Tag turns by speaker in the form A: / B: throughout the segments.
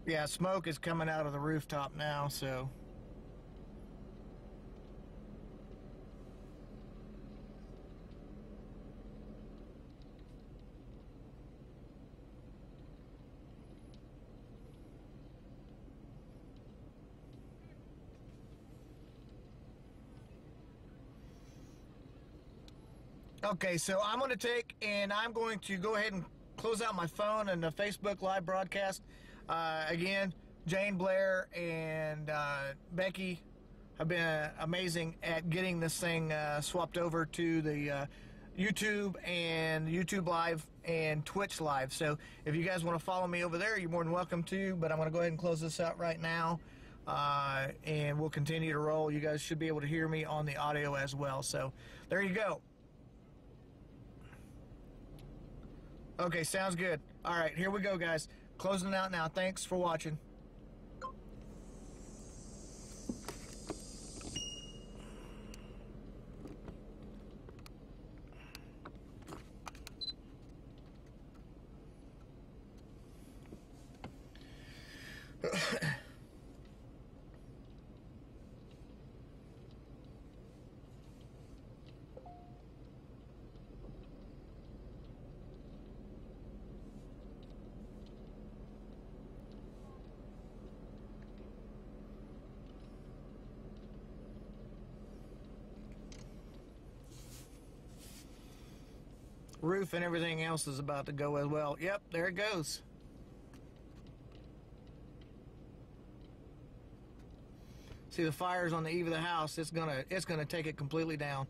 A: Yeah, smoke is coming out of the rooftop now, so. Okay, so I'm going to go ahead and close out my phone and the Facebook live broadcast. Again, Jane, Blair, and Becky have been amazing at getting this thing swapped over to the YouTube and YouTube Live and Twitch Live. So if you guys want to follow me over there, you're more than welcome to, but I'm going to go ahead and close this out right now. And we'll continue to roll. You guys should be able to hear me on the audio as well. So there you go. Okay, sounds good. All right, here we go, guys. Closing it out now. Thanks for watching. Roof and everything else is about to go as well. Yep, there it goes. See, the fire's on the eve of the house. It's gonna take it completely down.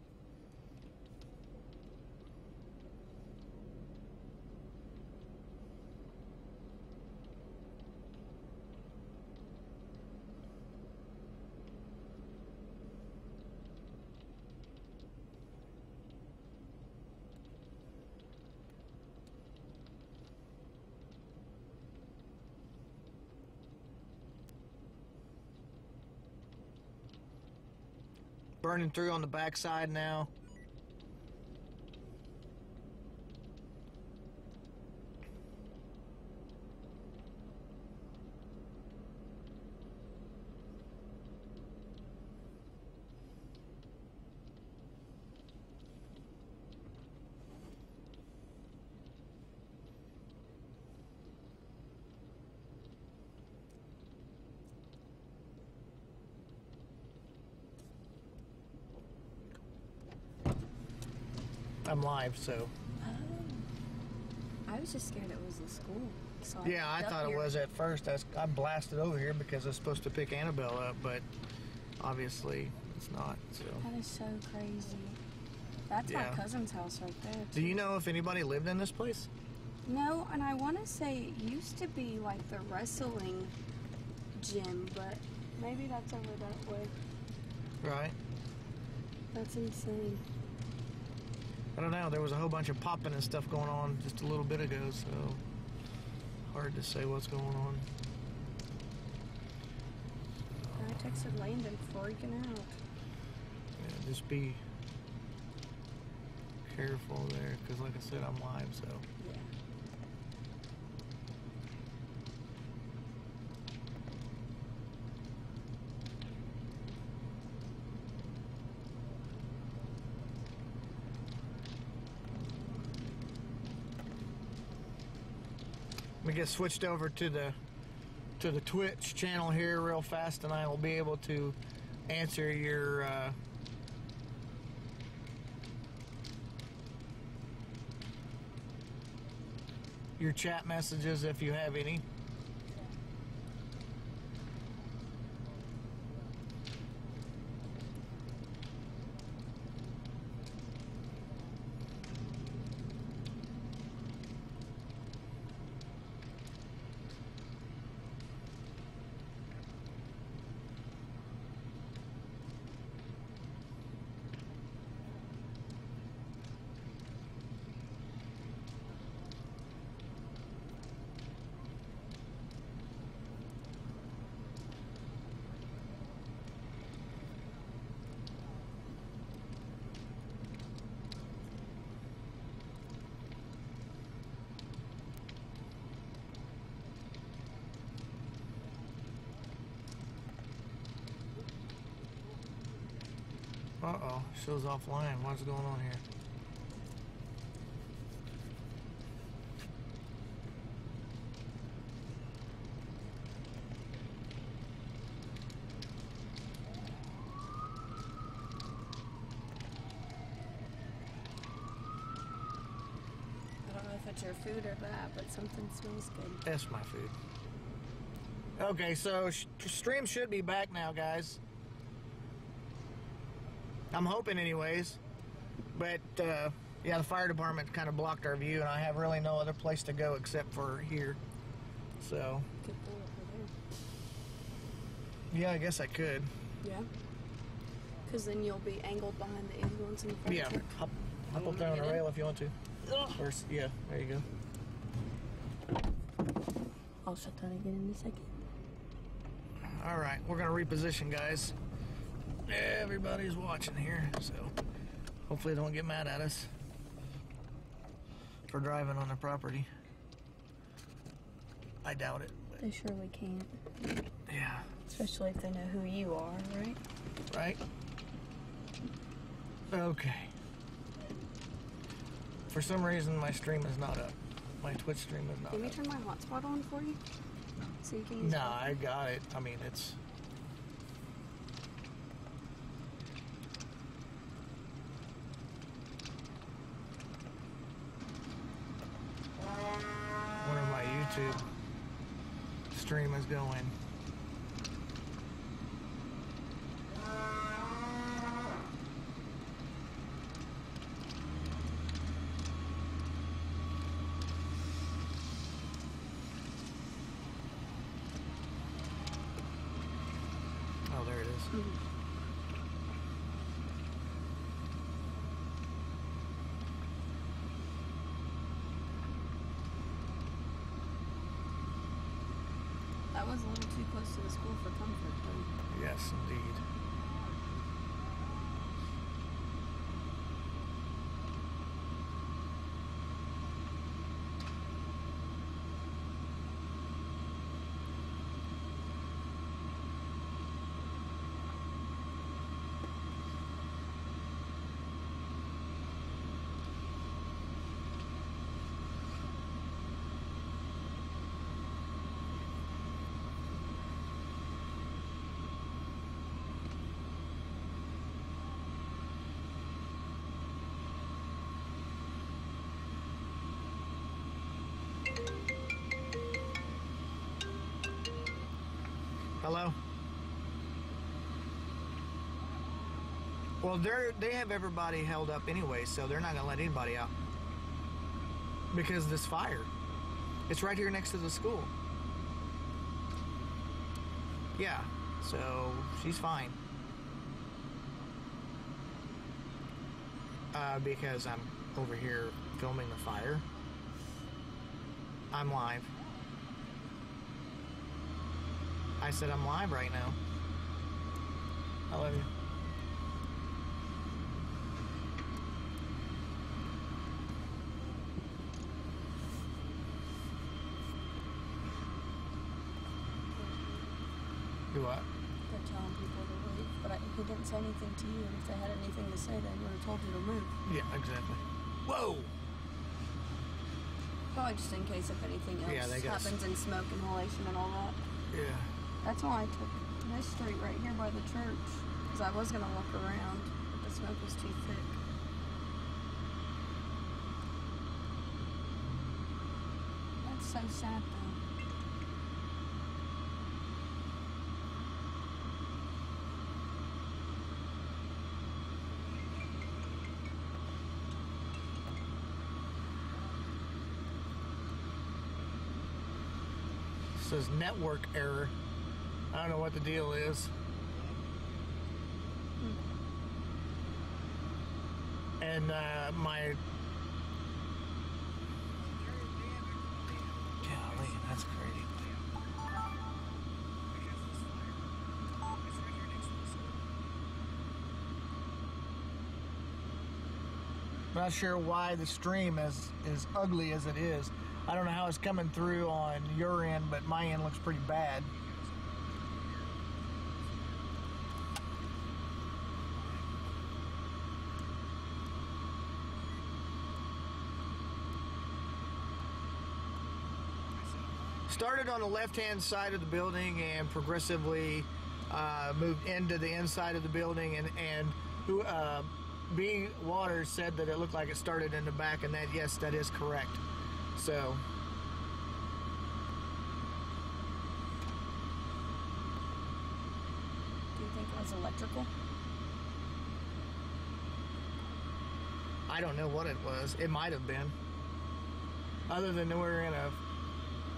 A: Burning through on the backside now. I'm live, so.
B: I was just scared it was a school. So
A: Yeah, I thought it was at first. I blasted over here because I was supposed to pick Annabelle up, but obviously it's not. So.
B: That is so crazy. That's
A: Yeah.
B: my cousin's house right there.
A: Do you know if anybody lived in this place?
B: No, and I want to say it used to be like the wrestling gym, but maybe that's over that way.
A: Right.
B: That's insane.
A: I don't know. There was a whole bunch of popping and stuff going on just a little bit ago, so hard to say what's going on.
B: I texted Landon freaking out.
A: Yeah, just be careful there, because like I said, I'm live, so.
B: Yeah.
A: We get switched over to the Twitch channel here real fast, and I will be able to answer your chat messages if you have any. Uh-oh, shows offline. What's going on here?
B: I don't know if it's your food or that, but something smells good.
A: That's my food. Okay, so stream should be back now, guys. I'm hoping anyways. But, yeah, the fire department kind of blocked our view, and I have really no other place to go except for here. So,
B: You could pull over there.
A: yeah, I guess I could.
B: Yeah. Because then you'll be angled behind the ambulance and the fire
A: Yeah,
B: truck.
A: hop up there on the rail if you want to. Or, yeah, there you go.
B: I'll shut that again in a second.
A: All right, we're going to reposition, guys. Everybody's watching here, so hopefully they don't get mad at us for driving on their property. I doubt it. But
B: They surely can't.
A: yeah.
B: Especially if they know who you are, right?
A: Right? Okay. For some reason, my stream is not up. My Twitch stream is not
B: Can we
A: up.
B: turn my hotspot on for you? So you can use
A: Nah,
B: it?
A: I got it. I mean, it's... wonder if my YouTube stream is going. Oh, there it is.
B: Mhm. That was a little too close to the school for comfort, though.
A: Yes, indeed. Hello? Well, they have everybody held up anyway, so they're not going to let anybody out. Because of this fire. It's right here next to the school. Yeah, so she's fine. Because I'm over here filming the fire. I'm live. I said I'm live right now. I love you. Do what?
B: They're telling people to leave, but he didn't say anything to you, and if they had anything to say, they would have told you to move.
A: Yeah, exactly. Whoa!
B: Probably just in case if anything else
A: Yeah, they got
B: happens in smoke inhalation and all that.
A: Yeah.
B: That's why I took this street right here by the church, because I was going to walk around, but the smoke was too thick. That's so sad, though.
A: It says network error. I don't know what the deal is. And my... Golly, that's crazy. Not sure why the stream is as ugly as it is. I don't know how it's coming through on your end, but my end looks pretty bad. started on the left-hand side of the building and progressively moved into the inside of the building, and B. Waters said that it looked like it started in the back, and that, yes, that is correct. So
B: Do you think it was electrical?
A: I don't know what it was. It might have been. Other than we're in a...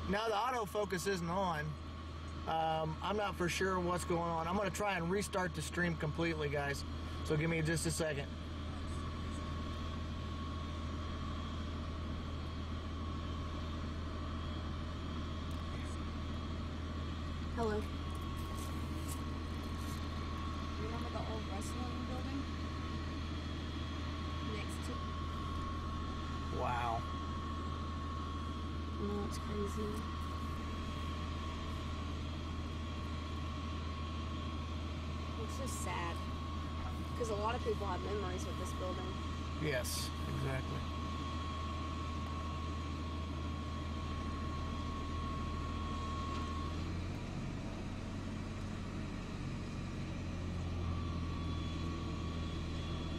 A: Now the autofocus isn't on. I'm not for sure what's going on. I'm going to try and restart the stream completely, guys. So give me just a second.
B: Hello. Remember the old wrestling building? Next to...
A: Wow.
B: No, it's crazy. It's just sad. Because a lot of people have memories with this building.
A: Yes, exactly.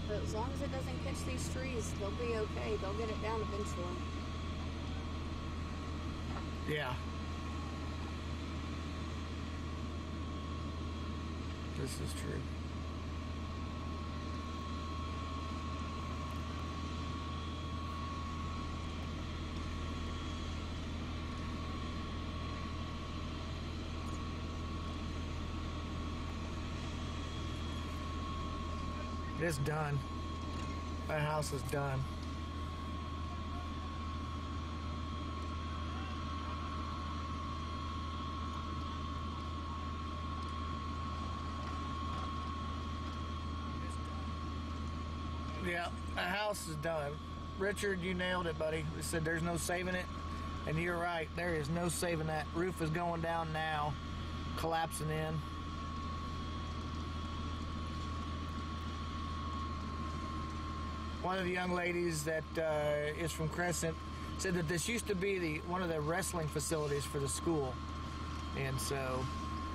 B: But as long as it doesn't catch these trees, they'll be okay. They'll get it down eventually.
A: Yeah. This is true. It's done. That house is done. Yeah, the house is done. Richard, you nailed it, buddy. They said there's no saving it. And you're right, there is no saving that. Roof is going down now, collapsing in. One of the young ladies that is from Crescent said that this used to be one of the wrestling facilities for the school. And so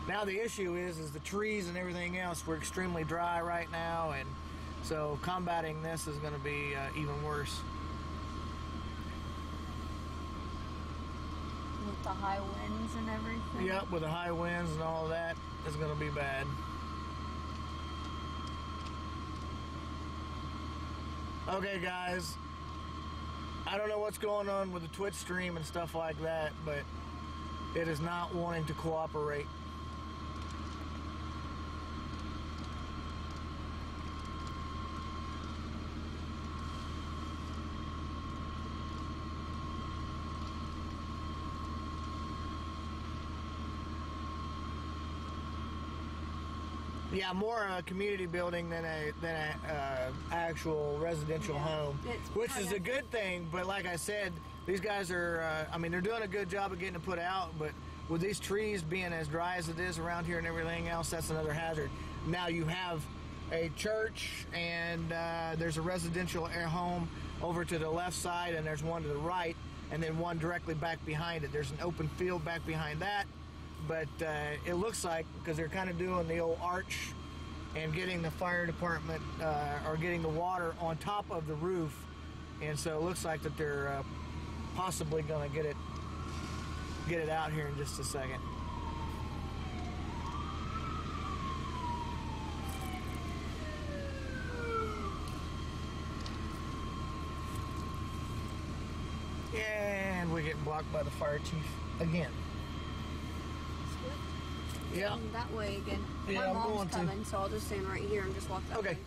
A: now the issue is the trees and everything else were extremely dry right now, and so combating this is going to be even worse.
B: With the high winds and everything.
A: Yep, with the high winds and all of that, it's going to be bad. Okay, guys, I don't know what's going on with the Twitch stream and stuff like that, but it is not wanting to cooperate. Yeah, more a community building than a actual residential home, which is a good thing. But like I said, these guys are, I mean, they're doing a good job of getting it put out. But with these trees being as dry as it is around here and everything else, that's another hazard. Now you have a church and there's a residential home over to the left side, and there's one to the right, and then one directly back behind it. There's an open field back behind that. But it looks like, because they're kind of doing the old arch and getting the fire department or getting the water on top of the roof, and so it looks like that they're possibly going to get it out here in just a second. And we're getting blocked by the fire chief again. Yeah.
B: That way again.
A: Yeah,
B: My mom's coming, so I'll just stand right here and just walk that way.
A: Okay.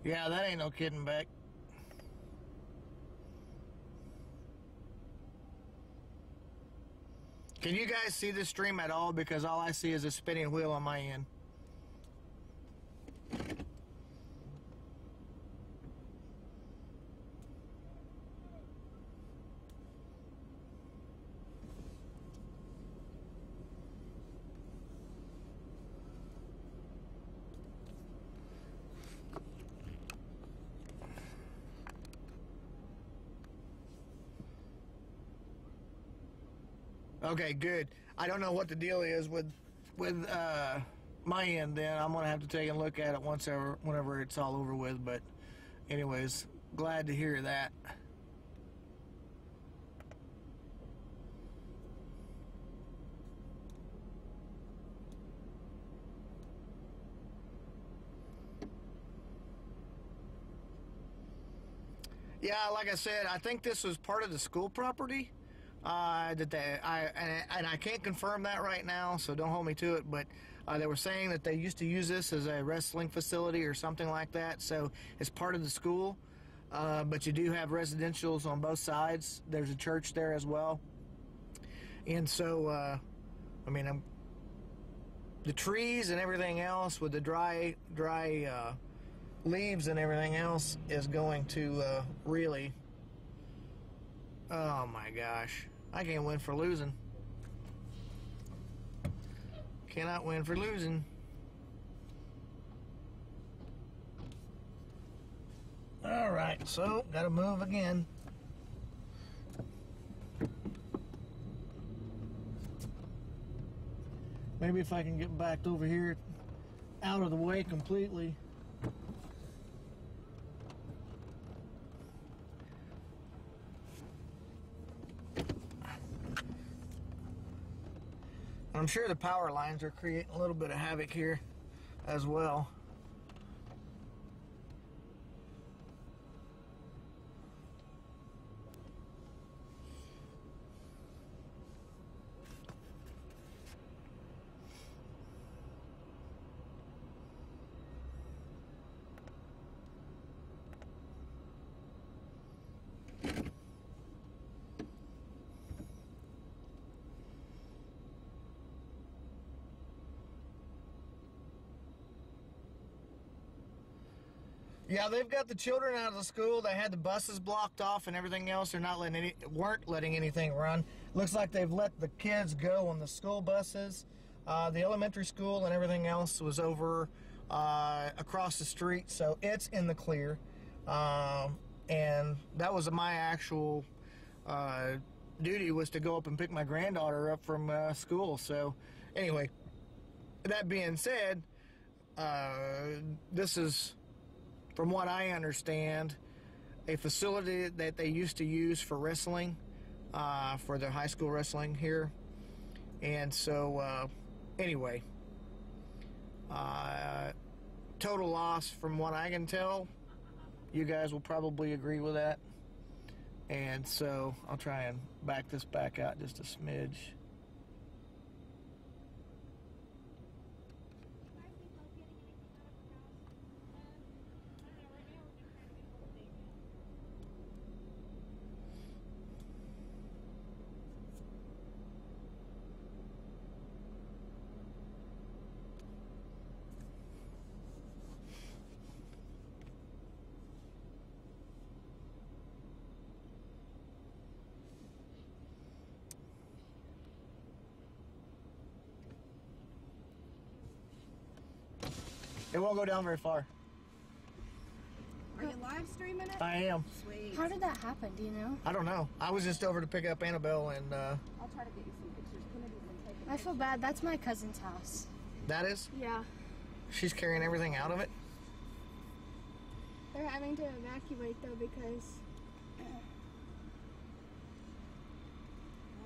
A: Yeah, that ain't no kidding, Beck. Can you guys see this stream at all? Because all I see is a spinning wheel on my end. Okay, good. I don't know what the deal is with my end. Then I'm gonna have to take a look at it whenever it's all over with. But, anyways, glad to hear that. Yeah, like I said, I think this was part of the school property. That I can't confirm that right now, so don't hold me to it. But they were saying that they used to use this as a wrestling facility or something like that. So it's part of the school, but you do have residentials on both sides. There's a church there as well, and so I mean, the trees and everything else with the dry leaves and everything else is going to really. Oh my gosh. I can't win for losing. Cannot win for losing. Alright, so gotta move again. Maybe if I can get back over here out of the way completely. I'm sure the power lines are creating a little bit of havoc here as well. Yeah, they've got the children out of the school. They had the buses blocked off and everything else. They're not weren't letting anything run. Looks like they've let the kids go on the school buses. The elementary school and everything else was over across the street, so it's in the clear. And that was my actual duty, was to go up and pick my granddaughter up from school. So anyway, that being said, this is, from what I understand, a facility that they used to use for wrestling, for their high school wrestling here. And so, anyway, total loss from what I can tell. You guys will probably agree with that. And so, I'll try and back this back out just a smidge. It won't go down very far.
C: Are you live streaming it?
A: I am.
C: Sweet.
B: How did that happen? Do you know?
A: I don't know. I was just over to pick up Annabelle, and
C: I'll try to get you some pictures. Kennedy's been taking
B: I feel bad. That's my cousin's house.
A: that is.
B: Yeah.
A: She's carrying everything out of it.
B: They're having to evacuate though because
C: I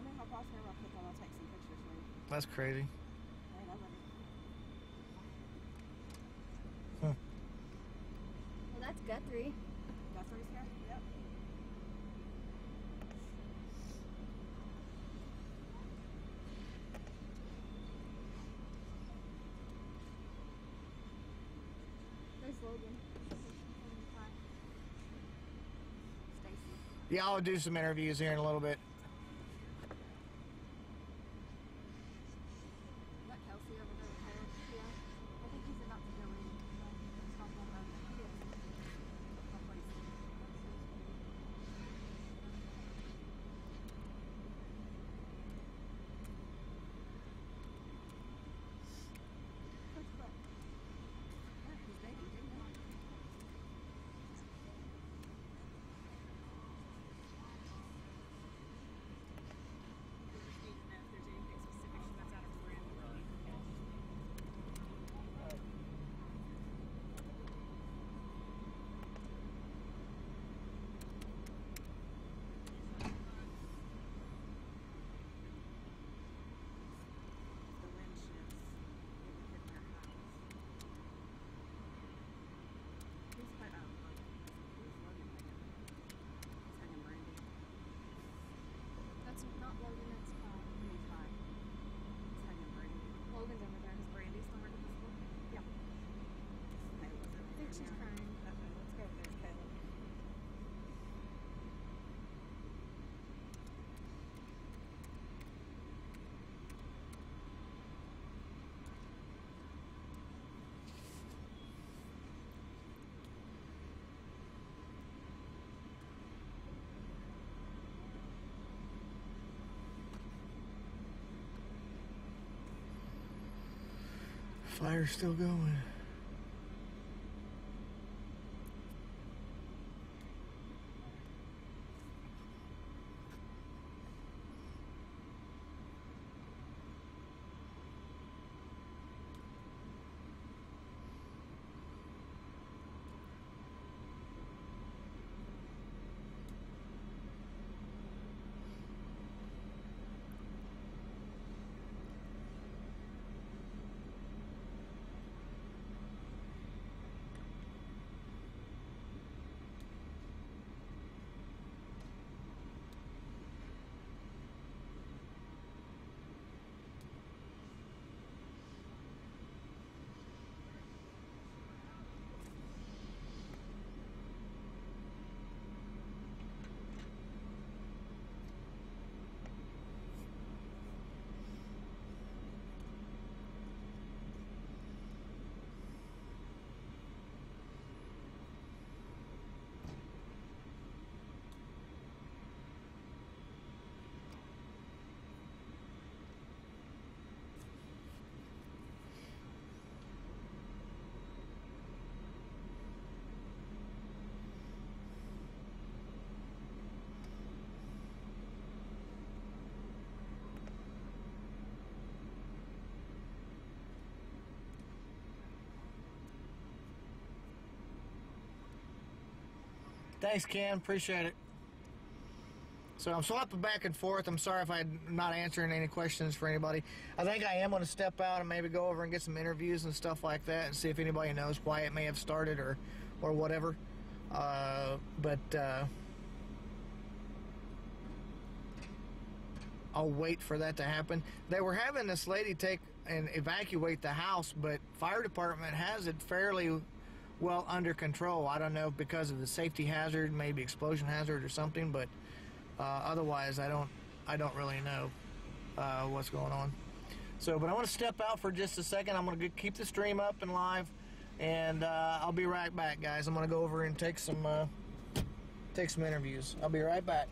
C: know how fast we're quick and I'll take some pictures for you.
A: That's crazy.
C: Alright, I'm ready.
B: well, that's Guthrie.
C: Guthrie's here? Yep.
B: There's Logan.
A: Yeah, I'll do some interviews here in a little bit.
C: Is that Kelsey over there with Caleb? Yeah. I think he's about to go in. It's not one of them. He is. That's what he said. What's that? Yeah, he's dating, didn't he? We just need to know if there's anything specific she left out of her end. The wind shifts, it would hit their house. Who's put out? Who's Logan taking? He's taking Brandy.
B: That's not Logan, that's
C: He's fine. He's taking Brandy.
B: Logan's over there.
C: Is Brandy still working this one? Yeah. Caleb's over
B: I think
C: there
B: she's
C: now.
B: crying.
C: Okay, let's go there, Caleb.
A: Fire's still going. Thanks, Ken. Appreciate it. So I'm swapping back and forth. I'm sorry if I'm not answering any questions for anybody. I think I am going to step out and maybe go over and get some interviews and stuff like that and see if anybody knows why it may have started or whatever. I'll wait for that to happen. They were having this lady take and evacuate the house, but fire department has it fairly well under control. I don't know, because of the safety hazard, maybe explosion hazard or something, but otherwise I don't really know what's going on. So, but I want to step out for just a second. I'm going to keep the stream up and live, and I'll be right back, guys. I'm going to go over and take some interviews. I'll be right back.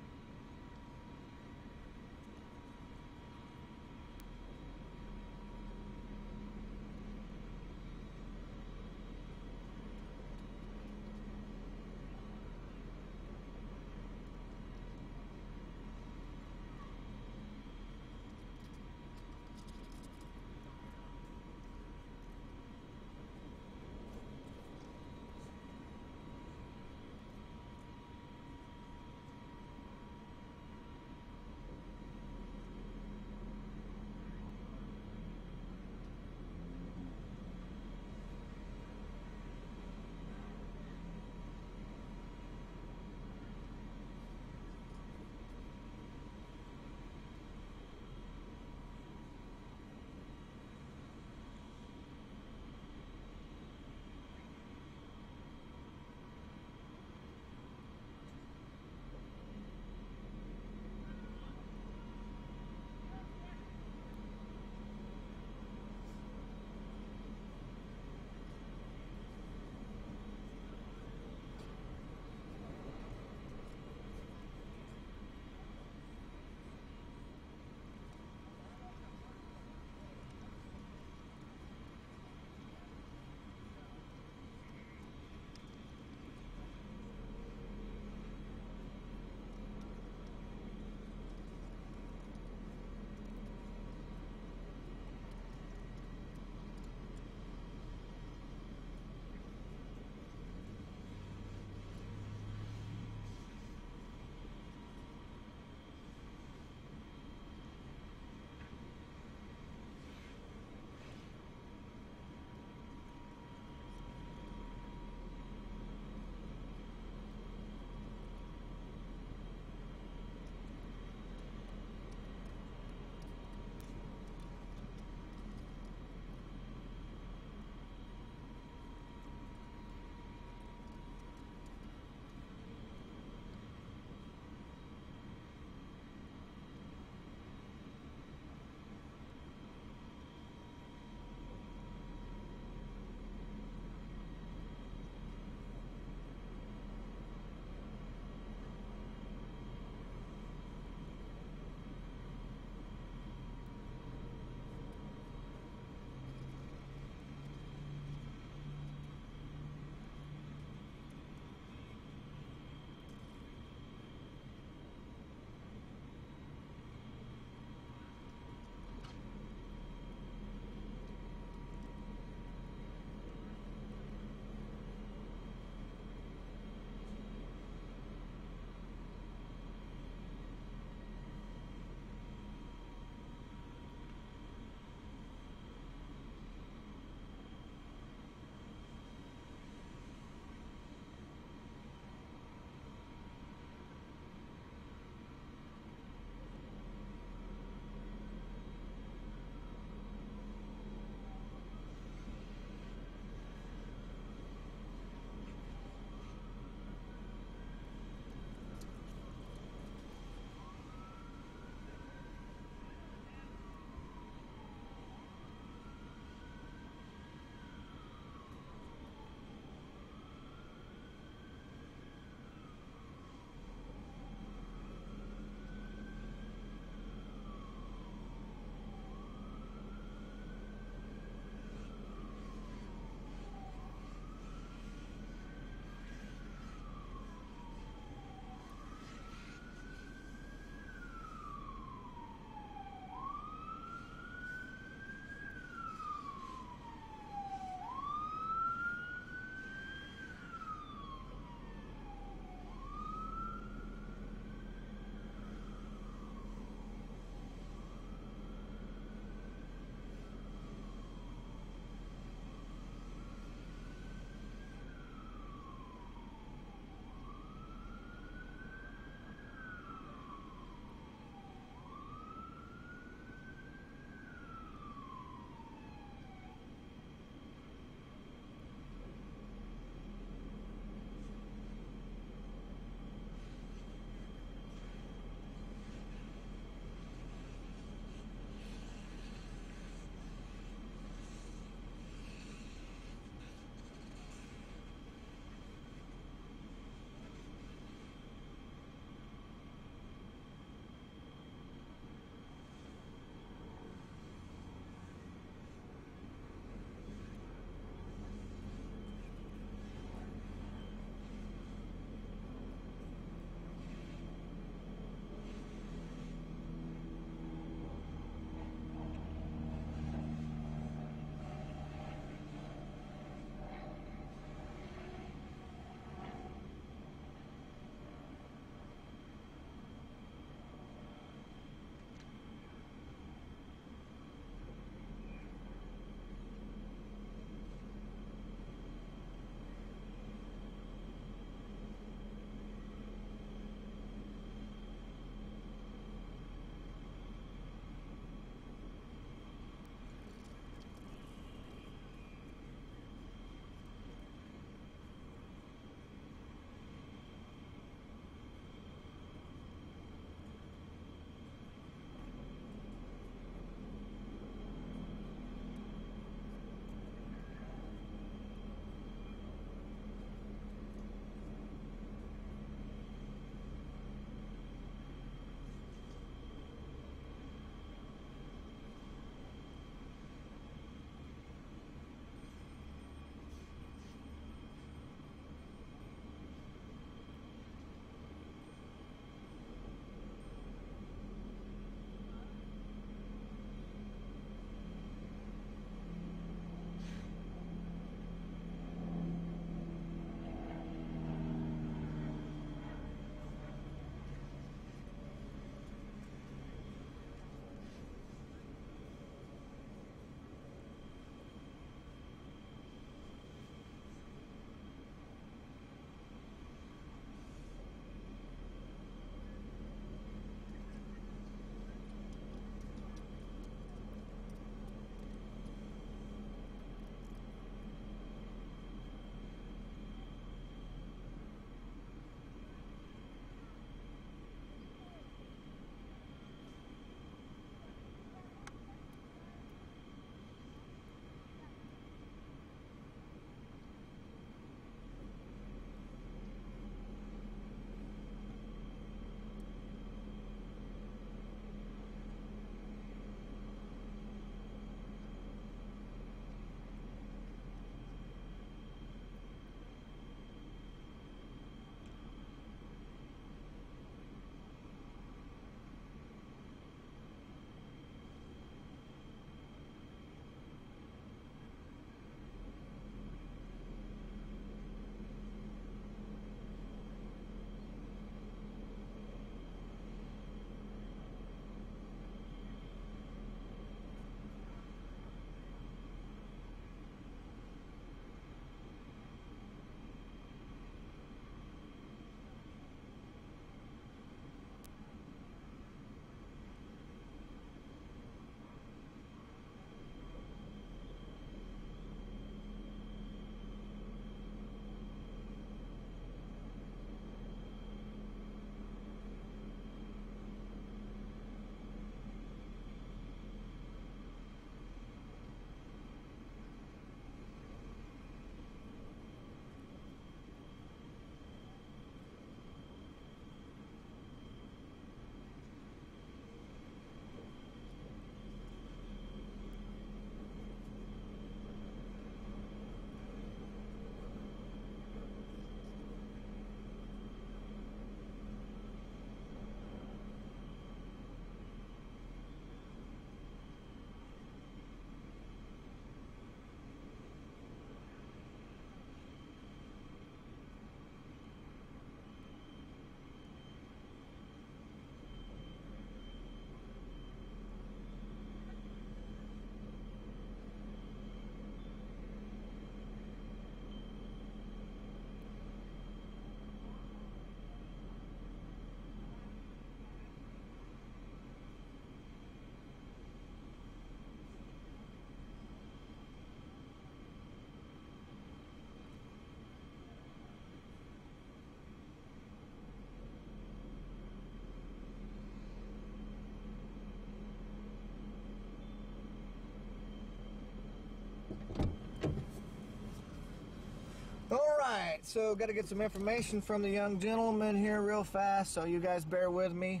A: so got to get some information from the young gentleman here real fast, so you guys bear with me.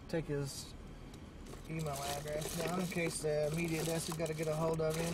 A: Take his email address down in case the media desk has got to get a hold of him.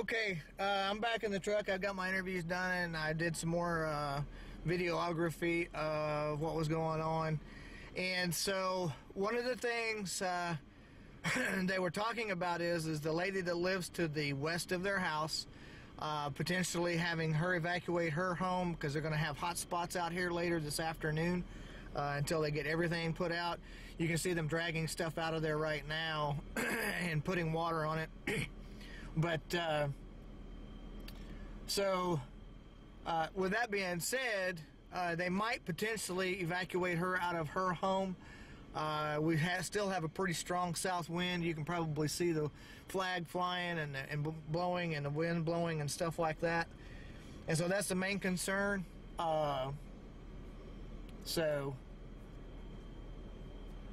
A: Okay, I'm back in the truck. I've got my interviews done, and I did some more videography of what was going on. And so one of the things they were talking about is the lady that lives to the west of their house, potentially having her evacuate her home because they're going to have hot spots out here later this afternoon until they get everything put out. You can see them dragging stuff out of there right now and putting water on it. But with that being said, they might potentially evacuate her out of her home. We still have a pretty strong south wind. You can probably see the flag flying and blowing, and the wind blowing and stuff like that. And so that's the main concern. So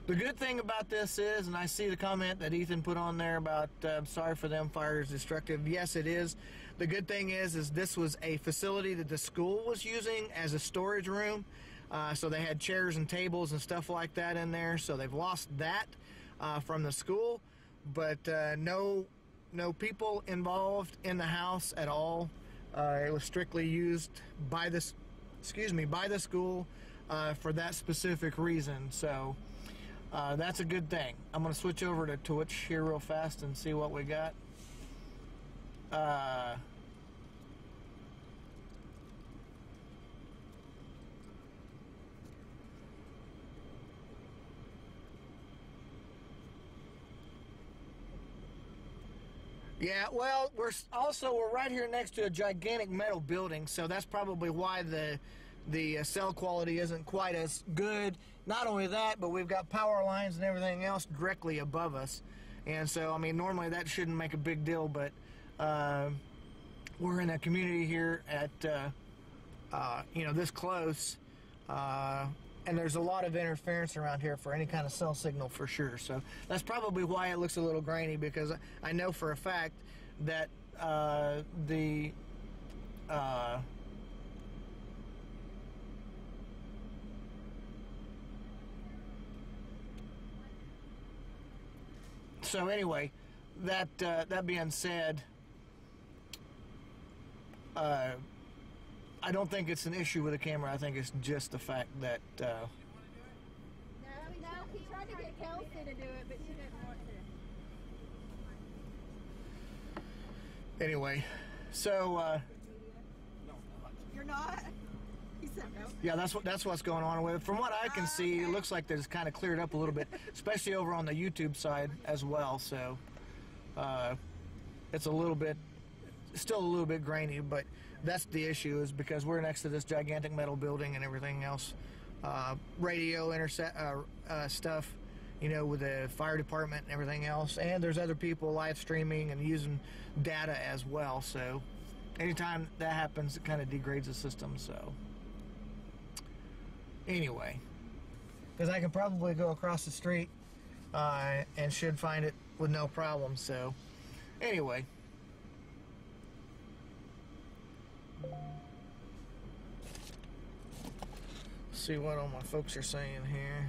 A: the good thing about this is, and I see the comment that Ethan put on there about sorry for them, fire is destructive. Yes, it is. The good thing is this was a facility that the school was using as a storage room. So they had chairs and tables and stuff like that in there. So they've lost that from the school, but no people involved in the house at all. It was strictly used by the school for that specific reason. So that's a good thing. I'm going to switch over to Twitch here real fast and see what we got. Yeah, well, we're right here next to a gigantic metal building, so that's probably why the cell quality isn't quite as good. Not only that, but we've got power lines and everything else directly above us. And so, I mean, normally that shouldn't make a big deal, but we're in a community here at, this close, and there's a lot of interference around here for any kind of cell signal for sure. So that's probably why it looks a little grainy, because I know for a fact that so anyway, that being said, I don't think it's an issue with the camera. I think it's just the fact that
C: No, he tried to get Kelsey to do it, but she didn't want to.
A: anyway, so
C: You're not? He said no.
A: yeah, that's what's going on with it. From what I can see, it looks like that it's kind of cleared up a little bit, especially over on the YouTube side as well. So it's still a little bit grainy, but that's the issue, is because we're next to this gigantic metal building and everything else, radio stuff, with the fire department and everything else, and there's other people live streaming and using data as well. So anytime that happens, it kind of degrades the system. So anyway, because I can probably go across the street and should find it with no problem. So anyway, see what all my folks are saying here.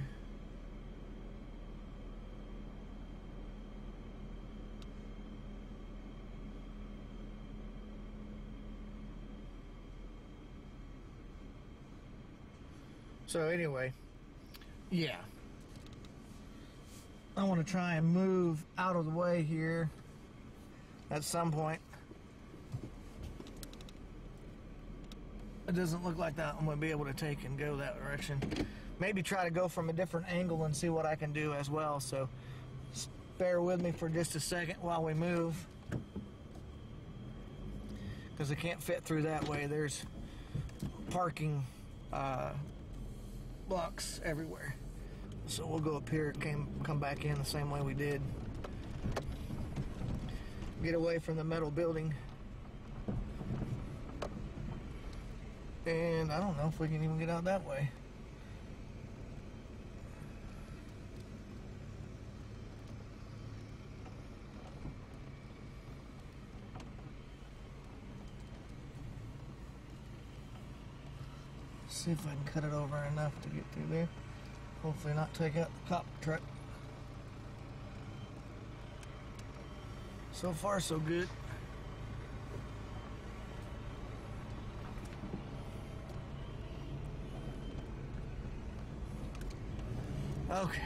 A: So anyway, yeah, I want to try and move out of the way here at some point. It doesn't look like that I'm going to be able to take and go that direction. Maybe try to go from a different angle and see what I can do as well. So bear with me for just a second while we move, because I can't fit through that way. There's parking blocks everywhere. So we'll go up here and come back in the same way we did. Get away from the metal building. And I don't know if we can even get out that way. See if I can cut it over enough to get through there. Hopefully not take out the cop truck. So far so good. Okay.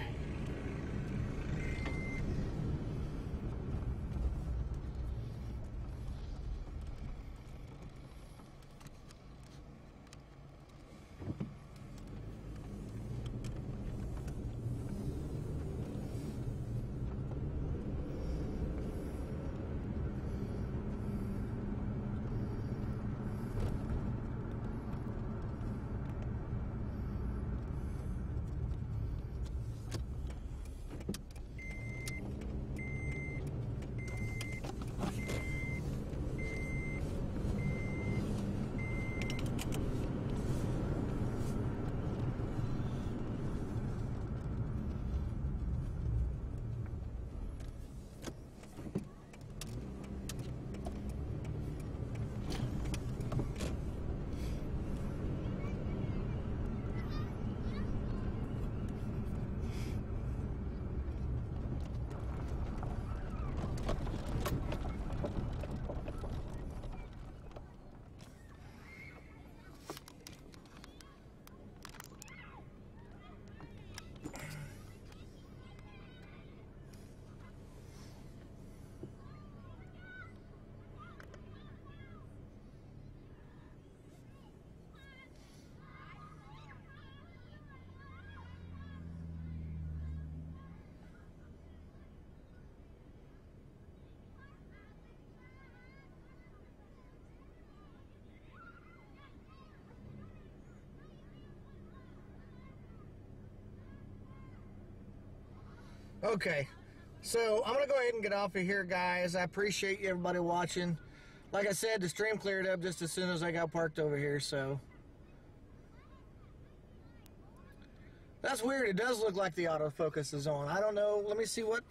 A: Okay, so I'm going to go ahead and get off of here, guys. I appreciate everybody watching. Like I said, the stream cleared up just as soon as I got parked over here, so. That's weird. It does look like the autofocus is on. I don't know. Let me see what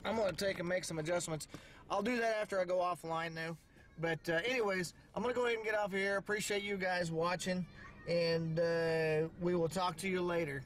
A: I'm going to take and make some adjustments. I'll do that after I go offline, though. But anyways, I'm going to go ahead and get off of here. Appreciate you guys watching, and we will talk to you later.